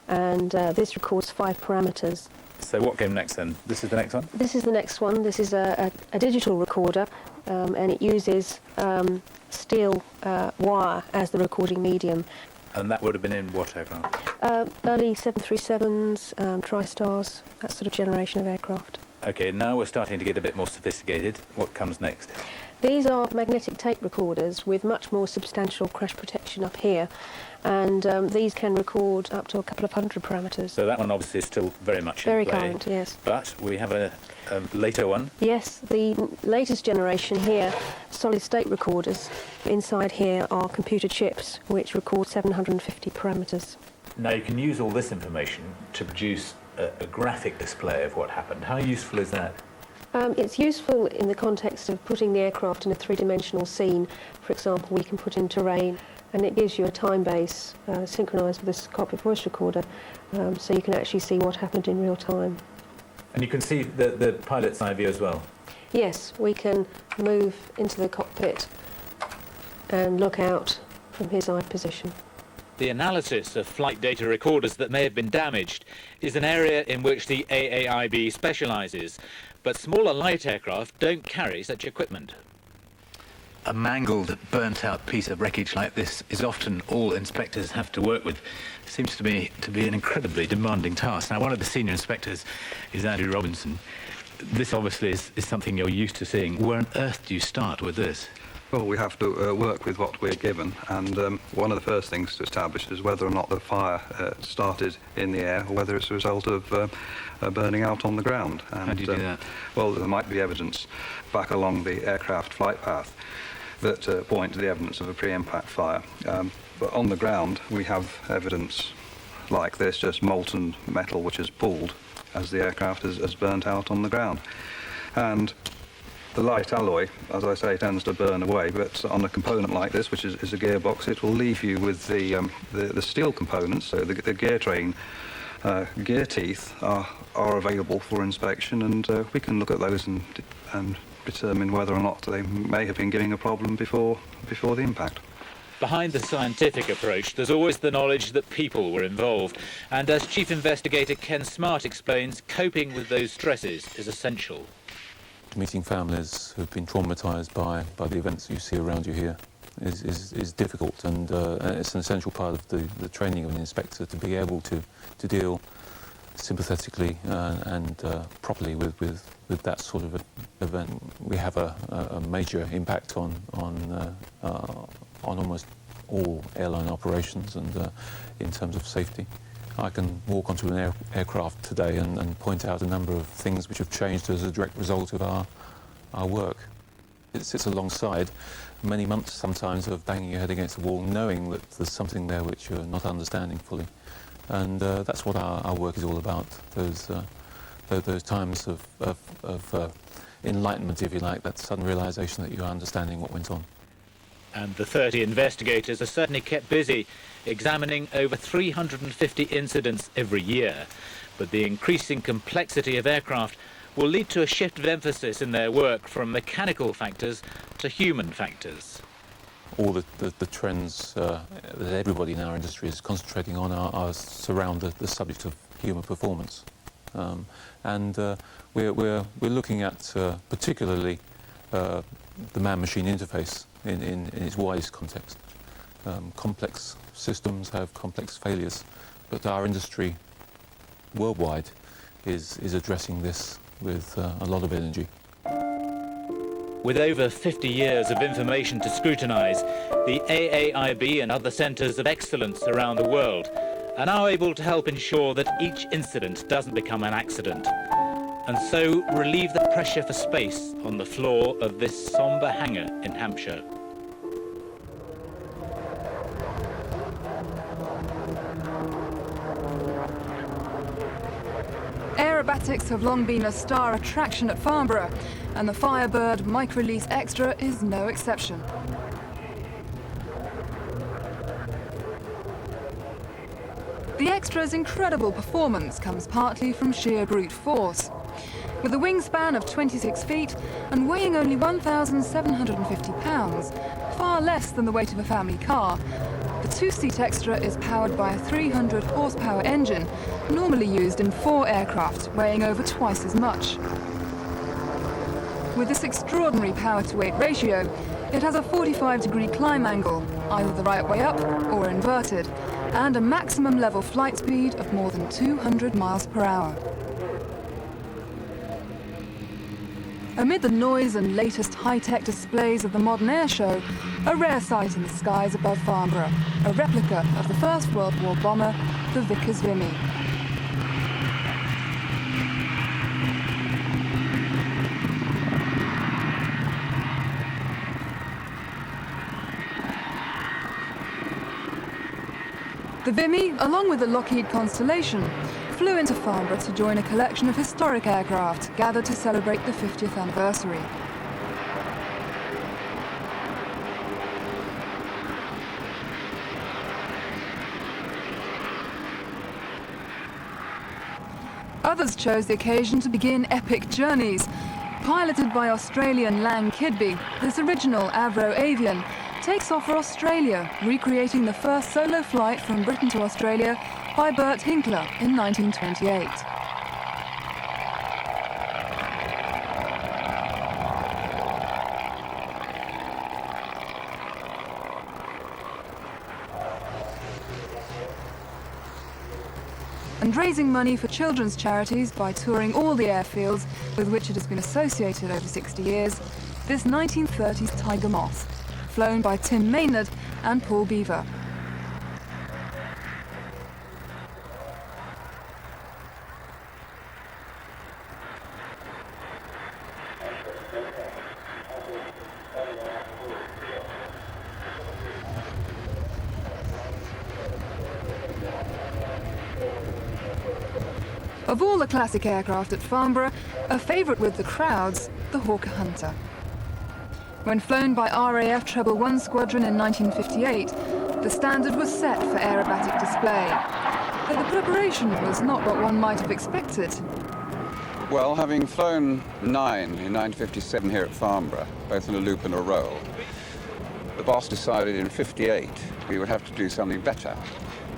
and this records 5 parameters. So what came next then? This is the next one? This is the next one. This is a digital recorder, and it uses steel wire as the recording medium. And that would have been in what aircraft? Early 737s, TriStars, that sort of generation of aircraft. OK, now we're starting to get a bit more sophisticated. What comes next? These are magnetic tape recorders with much more substantial crash protection up here, and these can record up to a couple of hundred parameters. So that one obviously is still very much very in play. current, yes. But we have a later one. Yes, the latest generation here, solid-state recorders. Inside here are computer chips which record 750 parameters. Now you can use all this information to produce a graphic display of what happened. How useful is that? It's useful in the context of putting the aircraft in a three-dimensional scene. For example, we can put in terrain, and it gives you a time base synchronised with this cockpit voice recorder, so you can actually see what happened in real time. And you can see the pilot's eye view as well? Yes, we can move into the cockpit and look out from his eye position. The analysis of flight data recorders that may have been damaged is an area in which the AAIB specialises, but smaller light aircraft don't carry such equipment. A mangled, burnt-out piece of wreckage like this is often all inspectors have to work with. It seems to me to be an incredibly demanding task. Now, one of the senior inspectors is Andrew Robinson. This obviously is something you're used to seeing. Where on earth do you start with this? Well, we have to work with what we're given, and one of the first things to establish is whether or not the fire started in the air or whether it's a result of burning out on the ground. And, how do you do that? Well, there might be evidence back along the aircraft flight path that point to the evidence of a pre-impact fire. But on the ground, we have evidence like this, just molten metal which is pulled as the aircraft has burnt out on the ground. And the light alloy, as I say, tends to burn away, but on a component like this, which is a gearbox, it will leave you with the steel components, so the gear train, gear teeth are available for inspection, and we can look at those and determine whether or not they may have been giving a problem before the impact. Behind the scientific approach, there's always the knowledge that people were involved, and as Chief Investigator Ken Smart explains, coping with those stresses is essential. Meeting families who've been traumatised by the events that you see around you here is difficult, and it's an essential part of the training of an inspector to be able to deal sympathetically and properly with that sort of event. We have a major impact on almost all airline operations and in terms of safety. I can walk onto an aircraft today and point out a number of things which have changed as a direct result of our work. It sits alongside many months sometimes of banging your head against the wall, knowing that there's something there which you're not understanding fully. And that's what our work is all about, those times of enlightenment, if you like, that sudden realisation that you're understanding what went on. And the 30 investigators are certainly kept busy, examining over 350 incidents every year. But the increasing complexity of aircraft will lead to a shift of emphasis in their work from mechanical factors to human factors. All the trends that everybody in our industry is concentrating on are surround the subject of human performance. We're looking at particularly the man-machine interface in its widest context. Complex systems have complex failures, but our industry worldwide is addressing this with a lot of energy. With over 50 years of information to scrutinise, the AAIB and other centres of excellence around the world are now able to help ensure that each incident doesn't become an accident, and so relieve the pressure for space on the floor of this sombre hangar in Hampshire. Aerobatics have long been a star attraction at Farnborough, and the Firebird Micro-Release Extra is no exception. The Extra's incredible performance comes partly from sheer brute force. With a wingspan of 26 feet and weighing only 1,750 pounds, far less than the weight of a family car, the two-seat Extra is powered by a 300 horsepower engine, normally used in 4 aircraft, weighing over twice as much. With this extraordinary power-to-weight ratio, it has a 45-degree climb angle, either the right way up or inverted, and a maximum level flight speed of more than 200 miles per hour. Amid the noise and latest high-tech displays of the modern air show, a rare sight in the skies above Farnborough, a replica of the First World War bomber, the Vickers Vimy. The Vimy, along with the Lockheed Constellation, flew into Farnborough to join a collection of historic aircraft gathered to celebrate the 50th anniversary. Others chose the occasion to begin epic journeys. Piloted by Australian Lang Kidby, this original Avro Avian takes off for Australia, recreating the first solo flight from Britain to Australia by Bert Hinkler in 1928. And raising money for children's charities by touring all the airfields with which it has been associated over 60 years, this 1930s Tiger Moth, flown by Tim Maynard and Paul Beaver. Of all the classic aircraft at Farnborough, a favourite with the crowds, the Hawker Hunter. When flown by RAF Treble 1 Squadron in 1958, the standard was set for aerobatic display. But the preparation was not what one might have expected. Well, having flown 9 in 1957 here at Farnborough, both in a loop and a roll, the boss decided in 58 we would have to do something better.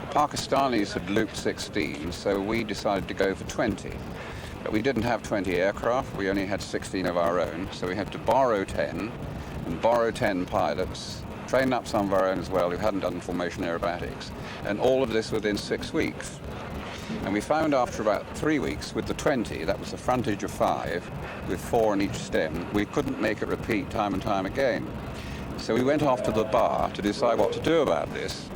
The Pakistanis had looped 16, so we decided to go for 20. But we didn't have 20 aircraft, we only had 16 of our own, so we had to borrow 10, and borrow 10 pilots, train up some of our own as well who hadn't done formation aerobatics, and all of this within 6 weeks. And we found after about 3 weeks with the 20, that was the frontage of 5, with 4 on each stem, we couldn't make it repeat time and time again. So we went off to the bar to decide what to do about this.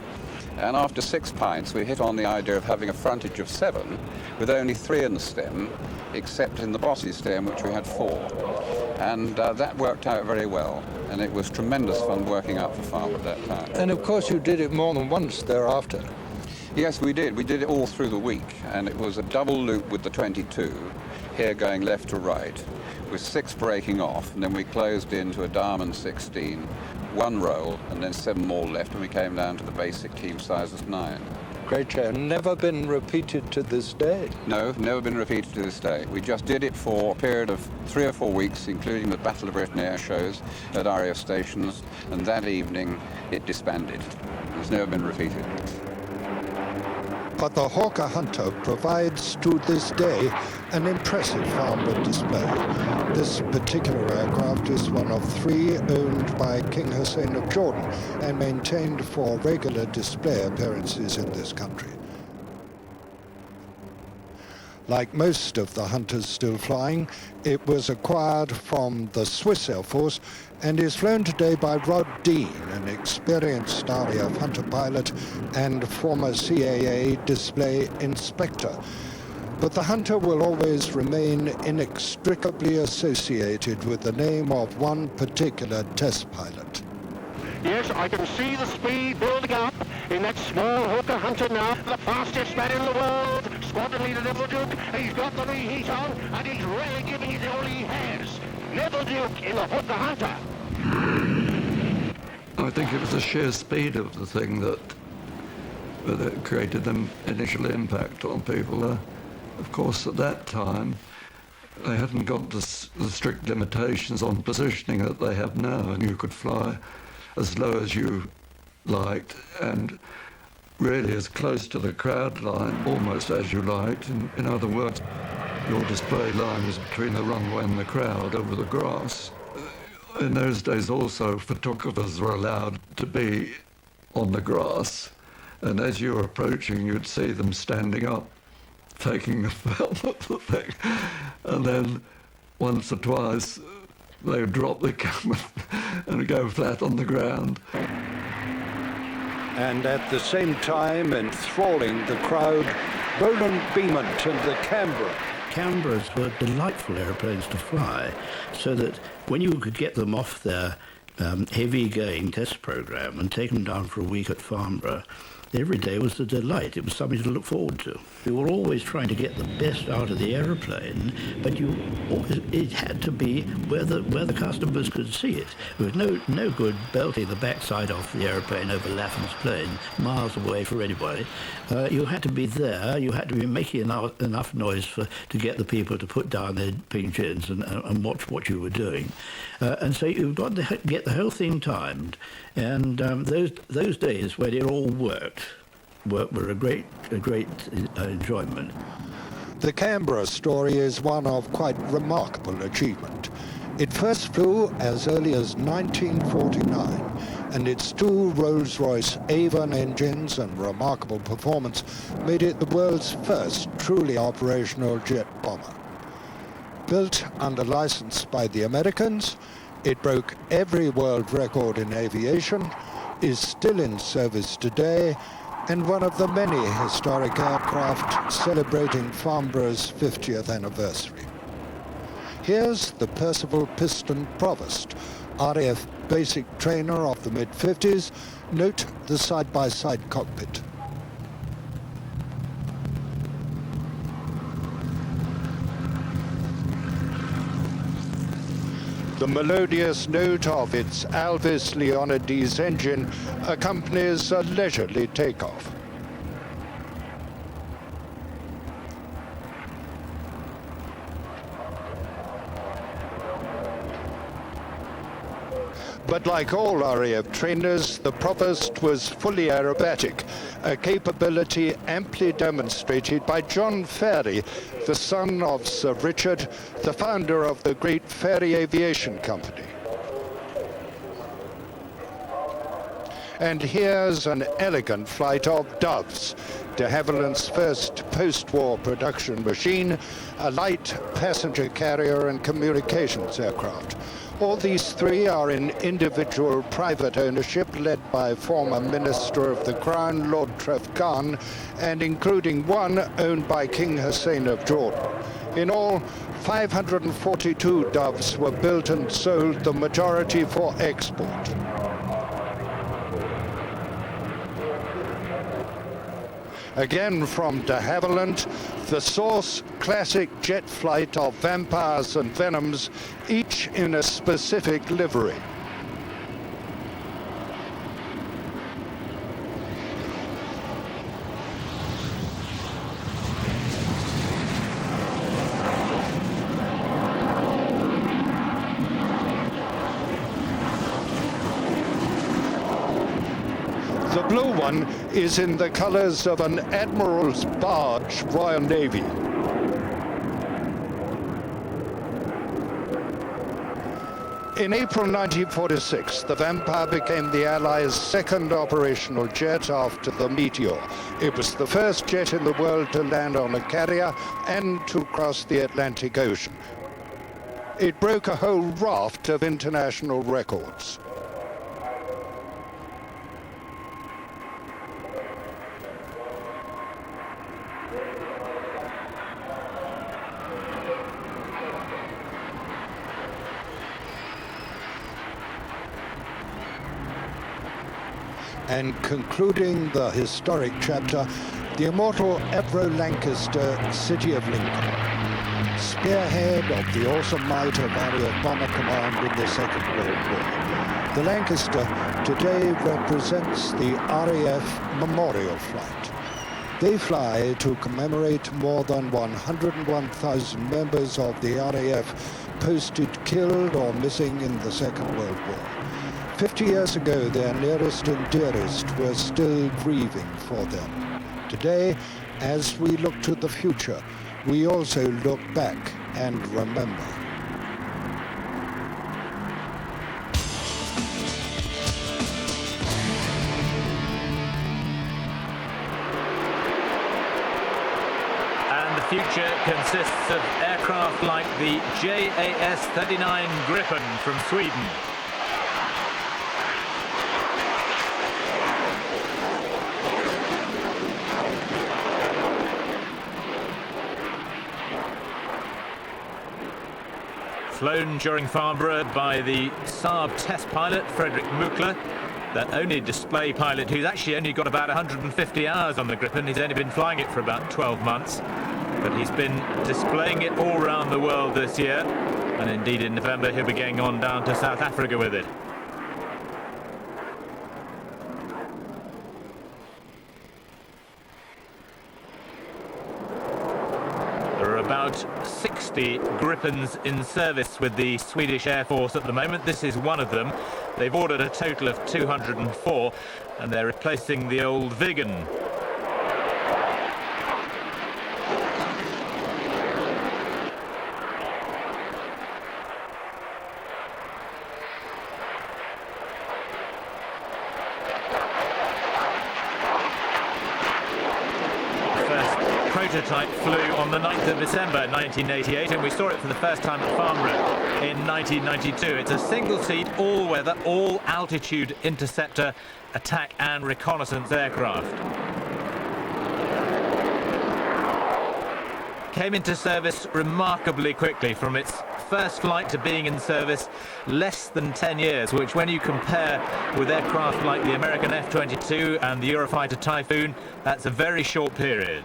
And after 6 pints, we hit on the idea of having a frontage of 7 with only 3 in the stem, except in the boss's stem, which we had 4. And that worked out very well. And it was tremendous fun working out for Farnborough at that time. And of course you did it more than once thereafter. Yes, we did. We did it all through the week. And it was a double loop with the 22, here going left to right, with 6 breaking off. And then we closed into a Diamond 16, 1 roll, and then 7 more left, and we came down to the basic team size of 9. Great show. Never been repeated to this day? No, never been repeated to this day. We just did it for a period of 3 or 4 weeks, including the Battle of Britain air shows at RAF stations, and that evening it disbanded. It's never been repeated. But the Hawker Hunter provides to this day an impressive Farnborough display. This particular aircraft is one of 3 owned by King Hussein of Jordan and maintained for regular display appearances in this country. Like most of the Hunters still flying, it was acquired from the Swiss Air Force and is flown today by Rod Dean, an experienced RAF Hunter pilot and former CAA display inspector. But the Hunter will always remain inextricably associated with the name of one particular test pilot. Yes, I can see the speed building up in that small Hawker Hunter now. The fastest man in the world, squadron leader Neville Duke. He's got the reheat on and he's really giving it all he has. Neville Duke in the Hawker Hunter. I think it was the sheer speed of the thing that created an initial impact on people. Of course, at that time, they hadn't got the strict limitations on positioning that they have now, and you could fly as low as you liked and really as close to the crowd line, almost as you liked. In other words, your display line was between the runway and the crowd over the grass. In those days also, photographers were allowed to be on the grass, and as you were approaching, you'd see them standing up, taking the film of the thing, and then once or twice they would drop the camera and go flat on the ground. And at the same time, enthralling the crowd, Roland Beamont and the Canberra. Canberras were delightful airplanes to fly, so that when you could get them off their heavy-going test program and take them down for a week at Farnborough, Every day was a delight. It was something to look forward to. You were always trying to get the best out of the aeroplane, but it had to be where the customers could see it. There was no good belting the backside off the aeroplane over Laffan's Plain, miles away for anybody. You had to be there. You had to be making enough noise to get the people to put down their ping chins and watch what you were doing. And so you've got to get the whole thing timed. And those days when it all worked were a great enjoyment. The Canberra story is one of quite remarkable achievement. It first flew as early as 1949, and its two Rolls-Royce Avon engines and remarkable performance made it the world's first truly operational jet bomber. Built under license by the Americans, it broke every world record in aviation, is still in service today, and one of the many historic aircraft celebrating Farnborough's 50th anniversary. Here's the Percival Piston Provost, RAF basic trainer of the mid-50s. Note the side-by-side cockpit. The melodious note of its Alvis Leonidas engine accompanies a leisurely takeoff. But like all RAF trainers, the Provost was fully aerobatic, a capability amply demonstrated by John Ferry, the son of Sir Richard, the founder of the great Ferry Aviation Company. And here's an elegant flight of Doves, de Havilland's first post-war production machine, a light passenger carrier and communications aircraft. All these three are in individual private ownership led by former Minister of the Crown, Lord Treff Khan, and including one owned by King Hussein of Jordan. In all, 542 Doves were built and sold, the majority for export. Again from de Havilland, the Source classic jet flight of Vampires and Venoms, each in a specific livery. The blue one is in the colors of an Admiral's barge, Royal Navy. In April 1946, the Vampire became the Allies' second operational jet after the Meteor. It was the first jet in the world to land on a carrier and to cross the Atlantic Ocean. It broke a whole raft of international records. And concluding the historic chapter, the immortal Avro Lancaster, City of Lincoln, spearhead of the awesome might of RAF Bomber Command in the Second World War. The Lancaster today represents the RAF Memorial Flight. They fly to commemorate more than 101,000 members of the RAF posted killed or missing in the Second World War. 50 years ago, their nearest and dearest were still grieving for them. Today, as we look to the future, we also look back and remember. And the future consists of aircraft like the JAS-39 Gripen from Sweden. Flown during Farnborough by the Saab test pilot Frederick Muckler, that only display pilot who's actually only got about 150 hours on the Gripen. He's only been flying it for about 12 months, but he's been displaying it all around the world this year, and indeed in November he'll be going on down to South Africa with it. There are about 60 Gripens in service with the Swedish Air Force at the moment. This is one of them. They've ordered a total of 204, and they're replacing the old Viggen. Prototype flew on the 9th of December 1988, and we saw it for the first time at Farnborough in 1992. It's a single-seat, all-weather, all-altitude interceptor, attack and reconnaissance aircraft. Came into service remarkably quickly, from its first flight to being in service less than 10 years, which when you compare with aircraft like the American F-22 and the Eurofighter Typhoon, that's a very short period.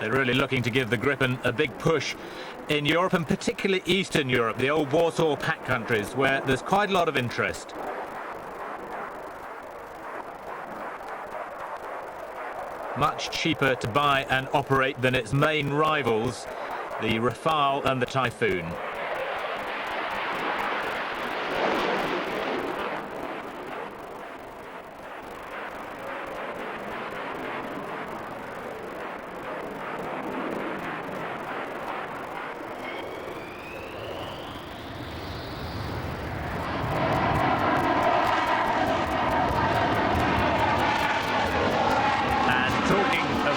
They're really looking to give the Gripen a big push in Europe, and particularly Eastern Europe, the old Warsaw Pact countries, where there's quite a lot of interest. Much cheaper to buy and operate than its main rivals, the Rafale and the Typhoon.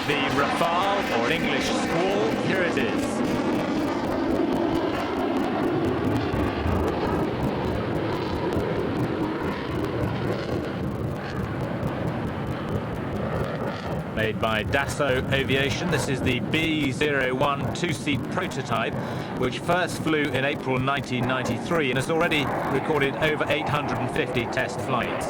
The Rafale, or English Squall, here it is. Made by Dassault Aviation. This is the B-01 two-seat prototype, which first flew in April 1993 and has already recorded over 850 test flights.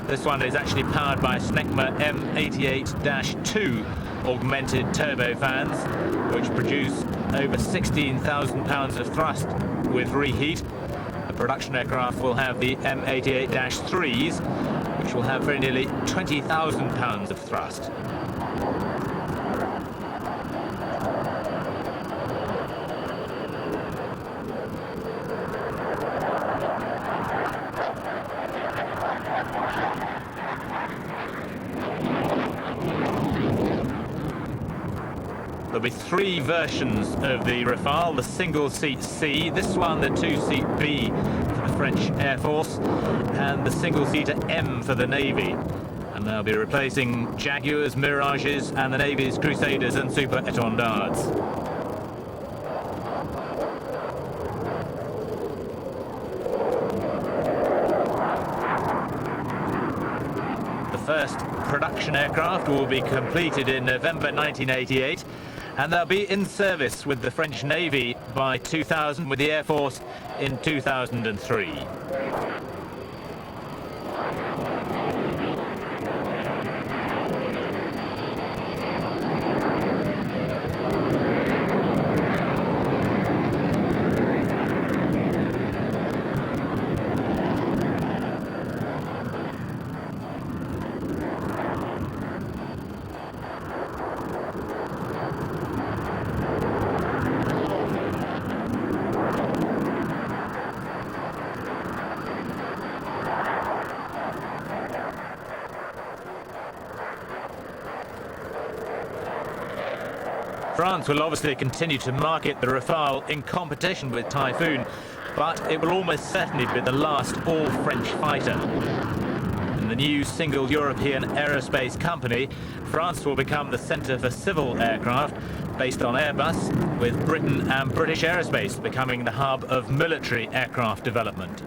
This one is actually powered by Snecma M88-2 augmented turbofans, which produce over 16,000 pounds of thrust with reheat. The production aircraft will have the M88-3s, which will have very nearly 20,000 pounds of thrust. There'll be three versions of the Rafale: the single-seat C, this one the two-seat B for the French Air Force, and the single-seater M for the Navy. And they'll be replacing Jaguars, Mirages, and the Navy's Crusaders and Super Etendards. The first production aircraft will be completed in November 1988, and they'll be in service with the French Navy by 2000, with the Air Force in 2003. France will obviously continue to market the Rafale in competition with Typhoon, but it will almost certainly be the last all-French fighter. the new single European aerospace company, France will become the centre for civil aircraft based on Airbus, with Britain and British Aerospace becoming the hub of military aircraft development.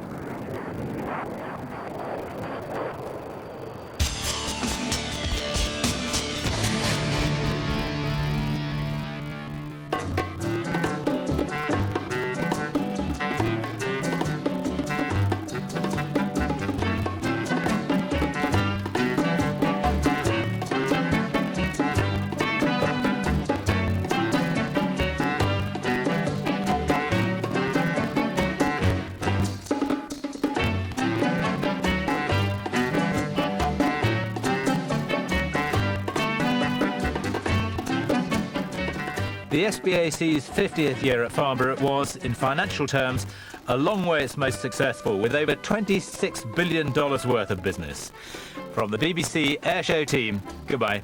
The SBAC's 50th year at Farnborough was, in financial terms, a long way its most successful, with over $26 billion worth of business. From the BBC Airshow team, goodbye.